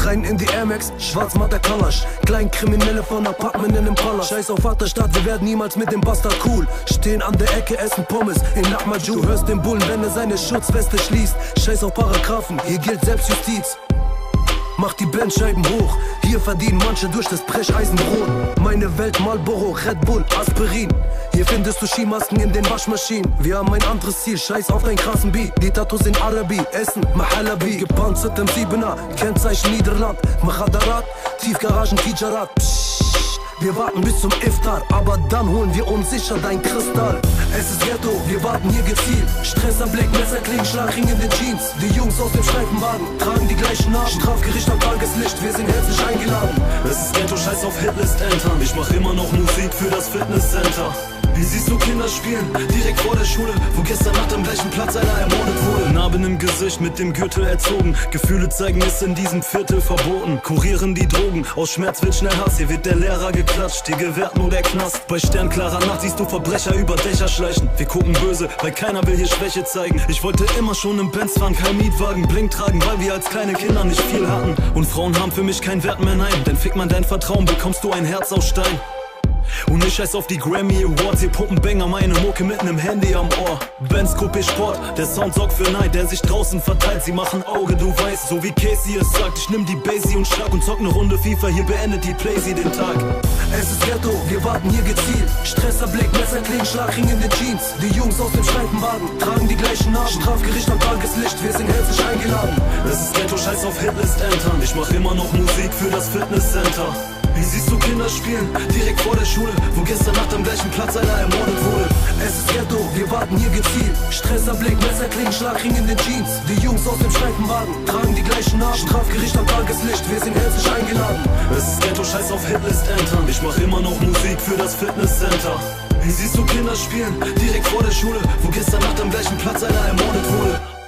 Rein in die Air Max, schwarz matt der Kalasch. Kleinkriminelle von Apartment in dem Palast. Scheiß auf Vaterstadt, wir werden niemals mit dem Bastard cool. Stehen an der Ecke, essen Pommes in Lahmacun. Du hörst den Bullen, wenn er seine Schutzweste schließt. Scheiß auf Paragraphen, hier gilt Selbstjustiz. Mach die Bandscheiben hoch, hier verdienen manche durch das Brecheisen Brot. Meine Welt Marlboro, Red Bull, Aspirin. Hier findest du Skimasken in den Waschmaschinen. Wir haben ein anderes Ziel, scheiß auf dein krassen Beat. Die Tattoos in Arabi, Essen, Mahalabi. Gepanzert im 7er, Kennzeichen Niederland. Machadarat, Tiefgaragen, Tijarat. Wir warten bis zum Iftar, aber dann holen wir uns sicher dein Kristall. Es ist Ghetto, wir warten hier gezielt. Stress am Blick, Messerklingen, Schlagring in den Jeans. Die Jungs aus dem Streifenwagen tragen die gleichen Namen. Strafgericht am Tageslicht, wir sind herzlich eingeladen. Es ist Ghetto, scheiß auf Hitlist entern. Ich mach immer noch Musik für das Fitnesscenter. Wie siehst du Kinder spielen, direkt vor der Schule, wo gestern Nacht am gleichen Platz einer ermordet wurde. Narben im Gesicht, mit dem Gürtel erzogen. Gefühle zeigen ist in diesem Viertel verboten. Kurieren die Drogen, aus Schmerz wird schnell Hass. Hier wird der Lehrer geklatscht, dir gewährt nur der Knast. Bei sternklarer Nacht siehst du Verbrecher über Dächer schleichen. Wir gucken böse, weil keiner will hier Schwäche zeigen. Ich wollte immer schon im Benz fahren, kein Mietwagen, Blink tragen, weil wir als kleine Kinder nicht viel hatten. Und Frauen haben für mich keinen Wert mehr, nein. Denn fick man dein Vertrauen, bekommst du ein Herz aus Stein. Und ich scheiß auf die Grammy Awards, hier pumpen Banger, meine Mucke mit nem Handy am Ohr. Benz Coupé Sport, der Sound sorgt für Neid, der sich draußen verteilt, sie machen Auge, du weißt, so wie Casey es sagt. Ich nimm die Basie und schlag und zock ne Runde FIFA, hier beendet die Playsee den Tag. Es ist Ghetto, wir warten hier gezielt. Stress am Blick, Messerklingen, Schlagring in den Jeans. Die Jungs aus dem Streifenwagen tragen die gleichen Namen. Strafgericht am Tageslicht, wir sind herzlich eingeladen. Es ist Ghetto, scheiß auf Hitlist entern. Ich mach immer noch Musik für das Fitnesscenter. Wie siehst du Kinder spielen, direkt vor der Schule, wo gestern Nacht am gleichen Platz einer ermordet wurde. Es ist Ghetto, wir warten hier gezielt. Stress am Blick, Messerklingen, Schlagring in den Jeans. Die Jungs aus dem Streifenwagen tragen die gleichen Namen. Strafgericht am Tageslicht, wir sind herzlich eingeladen. Es ist Ghetto, scheiß auf Hitlist entern. Ich mach immer noch Musik für das Fitnesscenter. Wie siehst du Kinder spielen, direkt vor der Schule, wo gestern Nacht am gleichen Platz einer ermordet wurde.